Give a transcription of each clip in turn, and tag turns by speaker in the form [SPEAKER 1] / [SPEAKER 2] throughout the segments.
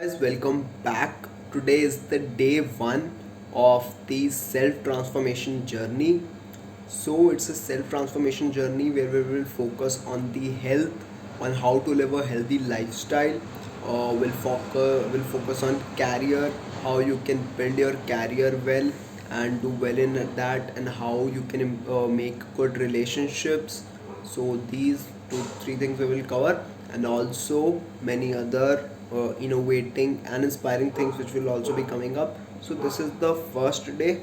[SPEAKER 1] Guys, welcome back. Today is the day one of the self transformation journey. So, it's a self transformation journey where we will focus on the health, on how to live a healthy lifestyle. We'll focus on career, how you can build your career well and do well in that, and how you can make good relationships. So, these two, three things we will cover, and also many other innovating and inspiring things which will also be coming up. So this is the first day.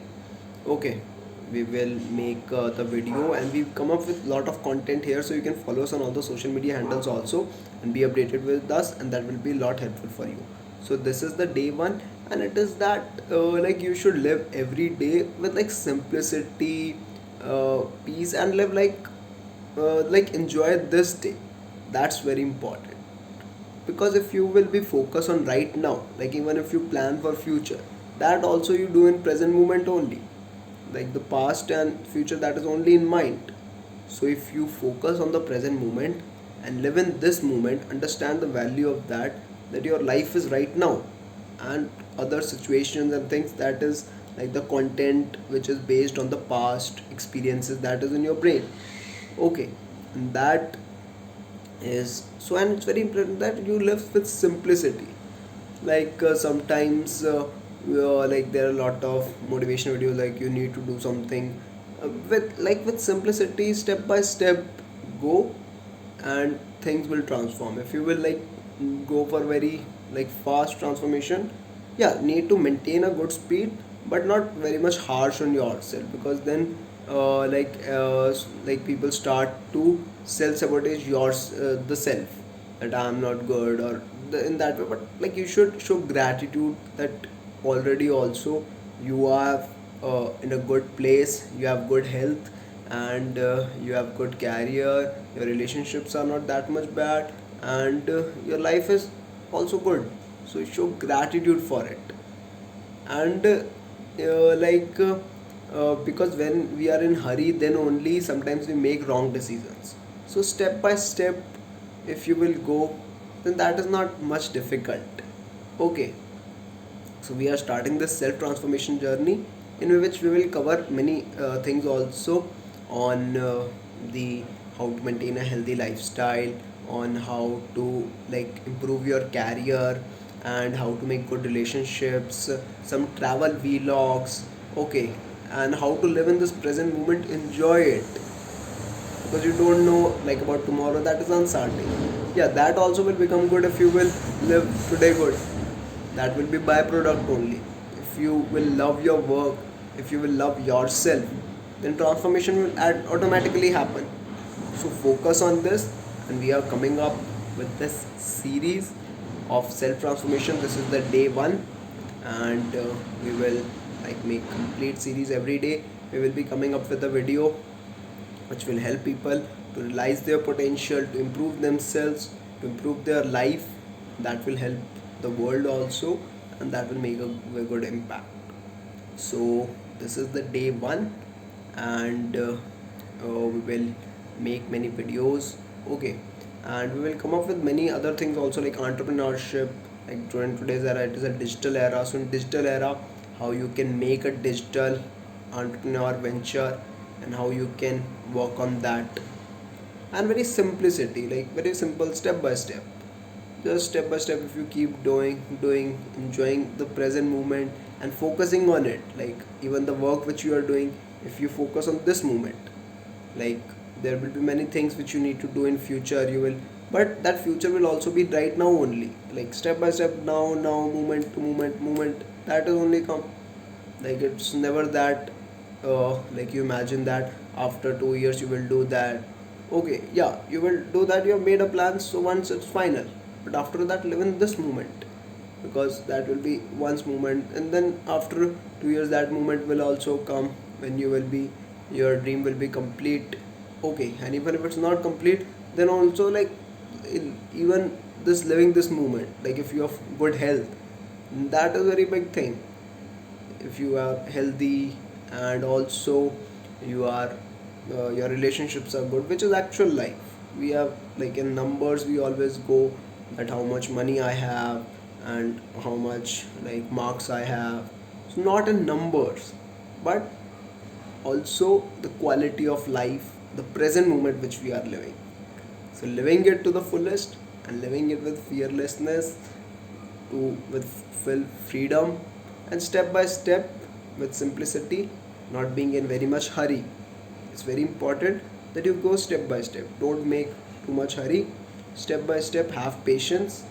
[SPEAKER 1] Okay, we will make the video, and we've come up with lot of content here, so you can follow us on all the social media handles also and be updated with us, and that will be a lot helpful for you. So this is the day one, and it is that like you should live every day with like simplicity, peace, and live like enjoy this day. That's very important, because if you will be focused on right now, like even if you plan for future, that also you do in present moment only. Like the past and future, that is only in mind. So if you focus on the present moment and live in this moment, understand the value of that your life is right now, and other situations and things, that is like the content which is based on the past experiences that is in your brain. Okay, and that is so, and it's very important that you live with simplicity. Like sometimes like there are a lot of motivation videos, like you need to do something with simplicity, step by step. Go, and things will transform. If you will like go for very like fast transformation, yeah, need to maintain a good speed, but not very much harsh on yourself, because then like people start to self sabotage yours, the self, that I'm not good, or in that way. But like you should show gratitude that already also you are in a good place, you have good health, and you have good career, your relationships are not that much bad, and your life is also good. So show gratitude for it. And because when we are in hurry, then only sometimes we make wrong decisions. So step by step, if you will go, then that is not much difficult. Okay, so we are starting this self transformation journey, in which we will cover many things also, on the how to maintain a healthy lifestyle, on how to like improve your career, and how to make good relationships, some travel vlogs. Okay, and how to live in this present moment, enjoy it, because you don't know like about tomorrow, that is uncertain. Yeah, that also will become good if you will live today good. That will be byproduct only. If you will love your work, if you will love yourself, then transformation will automatically happen. So focus on this, and we are coming up with this series of self transformation. This is the day one, and we will like make complete series every day. We will be coming up with a video which will help people to realize their potential, to improve themselves, to improve their life. That will help the world also, and that will make a very good impact. So this is the day one, and we will make many videos. Okay, and we will come up with many other things also, like entrepreneurship. Like during today's era, it is a digital era. So in digital era, how you can make a digital entrepreneur venture, and how you can work on that, and very simplicity, like very simple, step by step. Just step by step, if you keep doing, enjoying the present moment and focusing on it, like even the work which you are doing, if you focus on this moment, like there will be many things which you need to do in future, you will, but that future will also be right now only, like step by step, now, moment to moment, that is only come. Like it's never that like you imagine that after 2 years you will do that. Okay, yeah, you will do that, you have made a plan, so once it's final, but after that, live in this moment, because that will be once moment, and then after 2 years that moment will also come, when you will be, your dream will be complete. Okay, and even if it's not complete, then also like even this living this moment, like if you have good health, that is a very big thing. If you are healthy, and also you are your relationships are good, which is actual life. We have like in numbers, we always go at how much money I have, and how much like marks I have. So not in numbers, but also the quality of life, the present moment which we are living. So living it to the fullest and living it with fearlessness, to with full freedom, and step by step with simplicity, not being in very much hurry. It's very important that you go step by step. Don't make too much hurry. Step by step, have patience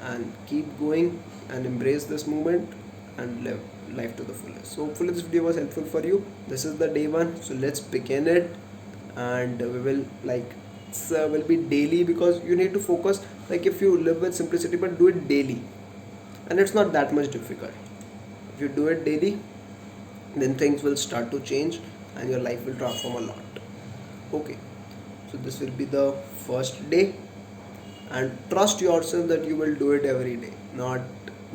[SPEAKER 1] and keep going and embrace this moment and live life to the fullest. So hopefully this video was helpful for you. This is the day one, so let's begin it. And we will like will be daily, because you need to focus, like if you live with simplicity but do it daily, and it's not that much difficult. If you do it daily, then things will start to change and your life will transform a lot. Okay, so this will be the first day, and trust yourself that you will do it every day, not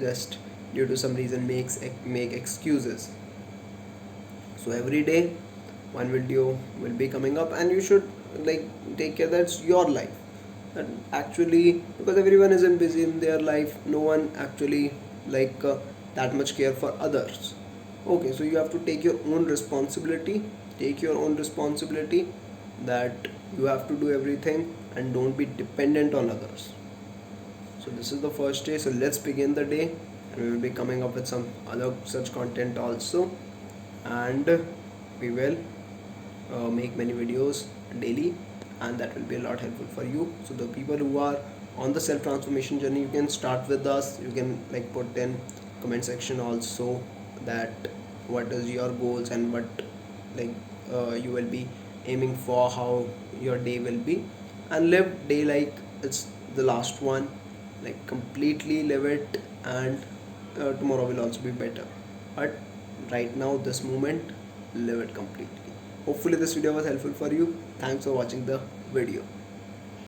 [SPEAKER 1] just due to some reason make excuses. So every day one video will be coming up, and you should like take care, that's your life. That actually, because everyone isn't busy in their life, no one actually like that much care for others. Okay, so you have to take your own responsibility, take your own responsibility, that you have to do everything and don't be dependent on others. So this is the first day, so let's begin the day, and we will be coming up with some other such content also, and we will make many videos daily, and that will be a lot helpful for you. So the people who are on the self transformation journey, you can start with us. You can like put in comment section also that what is your goals and what like you will be aiming for, how your day will be, and live day like it's the last one, like completely live it, and tomorrow will also be better. But right now, this moment, live it completely. Hopefully this video was helpful for you. Thanks for watching the video.